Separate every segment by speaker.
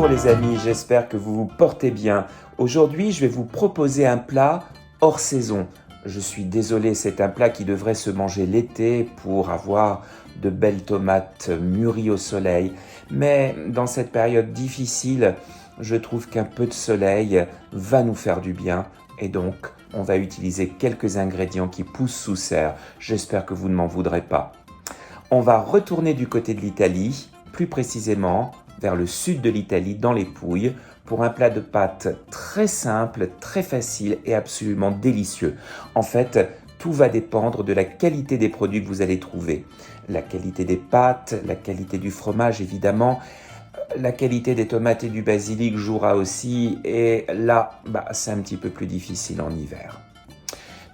Speaker 1: Bonjour les amis, j'espère que vous vous portez bien. Aujourd'hui, je vais vous proposer un plat hors saison. Je suis désolé, c'est un plat qui devrait se manger l'été pour avoir de belles tomates mûries au soleil. Mais dans cette période difficile, je trouve qu'un peu de soleil va nous faire du bien. Et donc, on va utiliser quelques ingrédients qui poussent sous serre. J'espère que vous ne m'en voudrez pas. On va retourner du côté de l'Italie, plus précisément vers le sud de l'Italie, dans les Pouilles, pour un plat de pâtes très simple, très facile et absolument délicieux. En fait, tout va dépendre de la qualité des produits que vous allez trouver. La qualité des pâtes, la qualité du fromage évidemment, la qualité des tomates et du basilic jouera aussi, et là, c'est un petit peu plus difficile en hiver.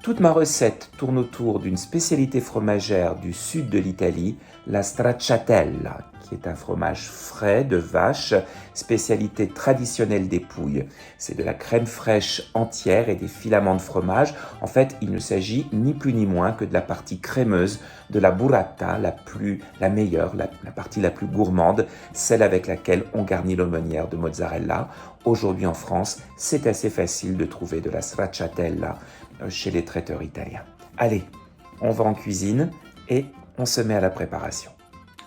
Speaker 1: Toute ma recette tourne autour d'une spécialité fromagère du sud de l'Italie, la stracciatella, qui est un fromage frais de vache, spécialité traditionnelle des Pouilles. C'est de la crème fraîche entière et des filaments de fromage. En fait, il ne s'agit ni plus ni moins que de la partie crémeuse de la burrata, la meilleure, la partie la plus gourmande, celle avec laquelle on garnit l'aumônière de mozzarella. Aujourd'hui en France, c'est assez facile de trouver de la stracciatella chez les traiteurs italiens. Allez, on va en cuisine et on se met à la préparation.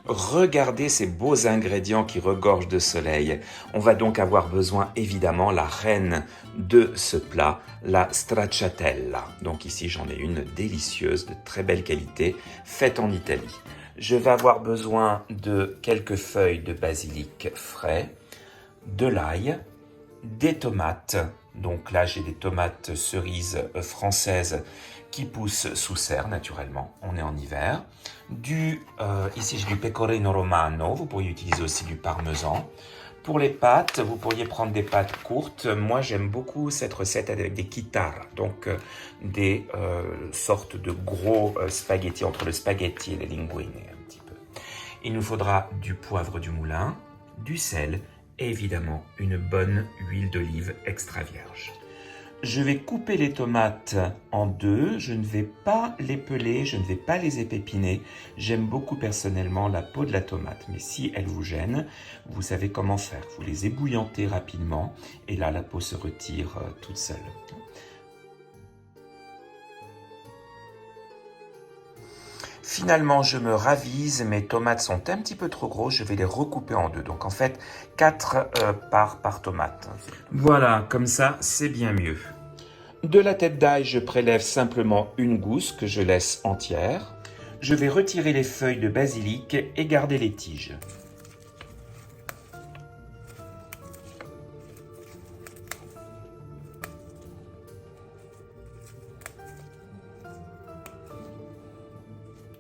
Speaker 1: Regardez ces beaux ingrédients qui regorgent de soleil. On va donc avoir besoin évidemment la reine de ce plat, la stracciatella. Donc ici j'en ai une délicieuse, de très belle qualité, faite en Italie. Je vais avoir besoin de quelques feuilles de basilic frais, de l'ail, des tomates. Donc là, j'ai des tomates cerises françaises qui poussent sous serre, naturellement. On est en hiver. Ici, j'ai du pecorino romano. Vous pourriez utiliser aussi du parmesan. Pour les pâtes, vous pourriez prendre des pâtes courtes. Moi, j'aime beaucoup cette recette avec des chitarra, donc des sortes de gros spaghettis, entre le spaghetti et les linguine, un petit peu. Il nous faudra du poivre du moulin, du sel, et évidemment une bonne huile d'olive extra vierge. Je vais couper les tomates en deux, je ne vais pas les peler, je ne vais pas les épépiner. J'aime beaucoup personnellement la peau de la tomate, mais si elle vous gêne, vous savez comment faire. Vous les ébouillantez rapidement et là la peau se retire toute seule. Finalement, je me ravise, mes tomates sont un petit peu trop grosses, je vais les recouper en deux. Donc en fait, 4 parts par tomate. Voilà, comme ça, c'est bien mieux. De la tête d'ail, je prélève simplement une gousse que je laisse entière. Je vais retirer les feuilles de basilic et garder les tiges.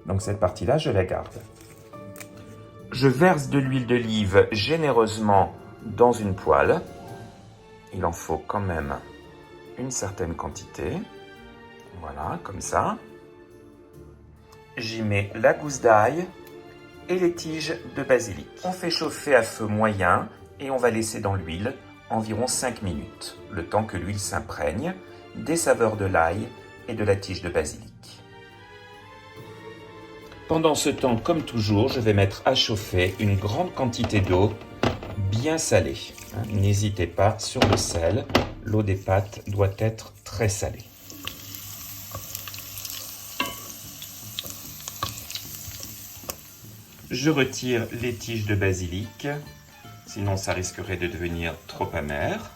Speaker 1: Donc cette partie-là, je la garde. Je verse de l'huile d'olive généreusement dans une poêle. Il en faut quand même une certaine quantité. Voilà, comme ça. J'y mets la gousse d'ail et les tiges de basilic. On fait chauffer à feu moyen et on va laisser dans l'huile environ 5 minutes, le temps que l'huile s'imprègne des saveurs de l'ail et de la tige de basilic. Pendant ce temps, comme toujours, je vais mettre à chauffer une grande quantité d'eau bien salée. N'hésitez pas sur le sel, l'eau des pâtes doit être très salée. Je retire les tiges de basilic, sinon ça risquerait de devenir trop amer.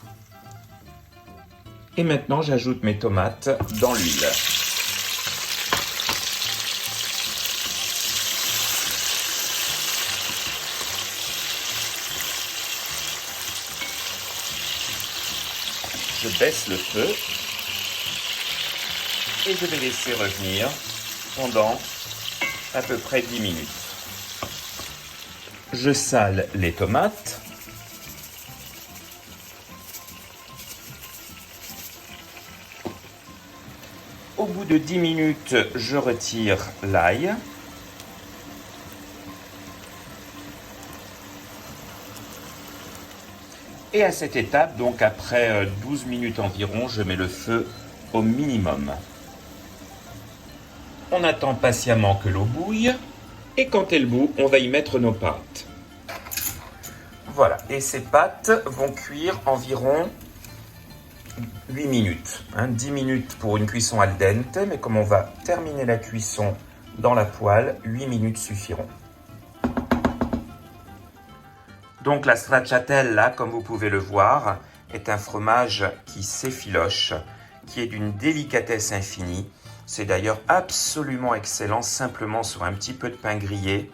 Speaker 1: Et maintenant, j'ajoute mes tomates dans l'huile. Je baisse le feu et je vais laisser revenir pendant à peu près 10 minutes. Je sale les tomates. Au bout de 10 minutes, je retire l'ail. Et à cette étape, donc après 12 minutes environ, je mets le feu au minimum. On attend patiemment que l'eau bouille et quand elle bout, on va y mettre nos pâtes. Voilà, et ces pâtes vont cuire environ 8 minutes. 10 minutes pour une cuisson al dente, mais comme on va terminer la cuisson dans la poêle, 8 minutes suffiront. Donc la stracciatella, comme vous pouvez le voir, est un fromage qui s'effiloche, qui est d'une délicatesse infinie. C'est d'ailleurs absolument excellent, simplement sur un petit peu de pain grillé,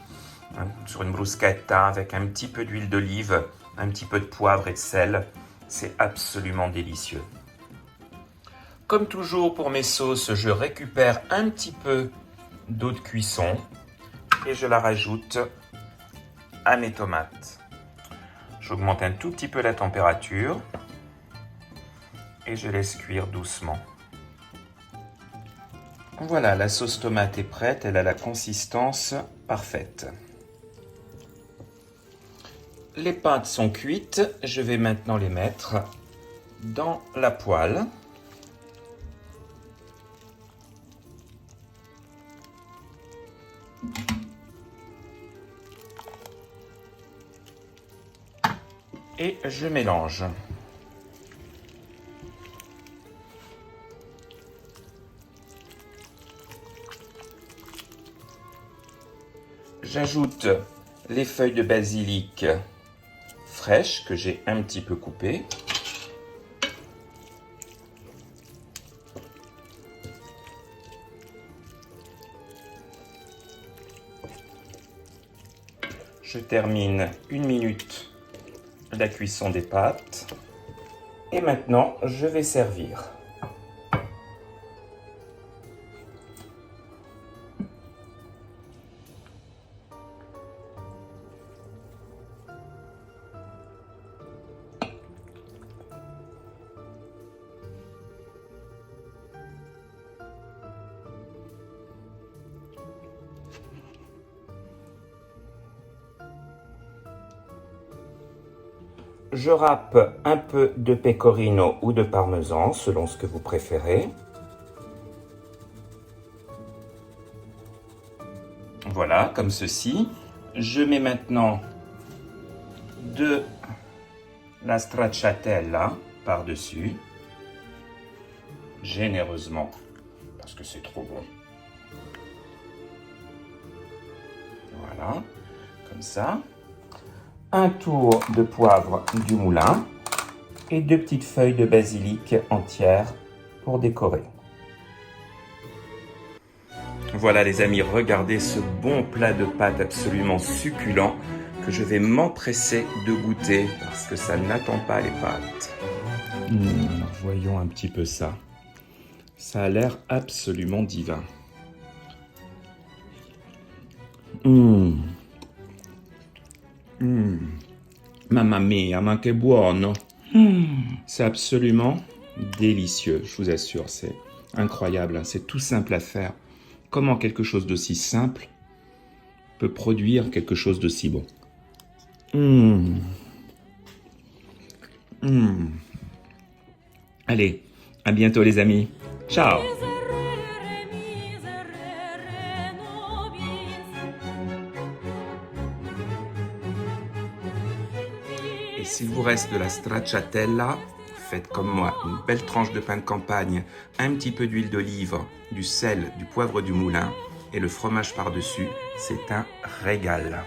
Speaker 1: sur une bruschetta avec un petit peu d'huile d'olive, un petit peu de poivre et de sel. C'est absolument délicieux. Comme toujours pour mes sauces, je récupère un petit peu d'eau de cuisson et je la rajoute à mes tomates. J'augmente un tout petit peu la température et je laisse cuire doucement. Voilà, la sauce tomate est prête, elle a la consistance parfaite. Les pâtes sont cuites, je vais maintenant les mettre dans la poêle. Et je mélange. J'ajoute les feuilles de basilic fraîches que j'ai un petit peu coupées. Je termine 1 minute la cuisson des pâtes. Et maintenant, je vais servir. Je râpe un peu de pecorino ou de parmesan, selon ce que vous préférez. Voilà, comme ceci. Je mets maintenant de la stracciatella par-dessus, généreusement, parce que c'est trop bon. Voilà, comme ça. Un tour de poivre du moulin et 2 petites feuilles de basilic entières pour décorer. Voilà les amis, regardez ce bon plat de pâtes absolument succulent que je vais m'empresser de goûter parce que ça n'attend pas les pâtes. Alors, voyons un petit peu ça. Ça a l'air absolument divin. Mamma mia, ma che buono! C'est absolument délicieux, je vous assure, c'est incroyable, hein. C'est tout simple à faire. Comment quelque chose d'aussi simple peut produire quelque chose d'aussi bon? Allez, à bientôt les amis. Ciao! Et s'il vous reste de la stracciatella, faites comme moi, une belle tranche de pain de campagne, un petit peu d'huile d'olive, du sel, du poivre du moulin et le fromage par-dessus. C'est un régal.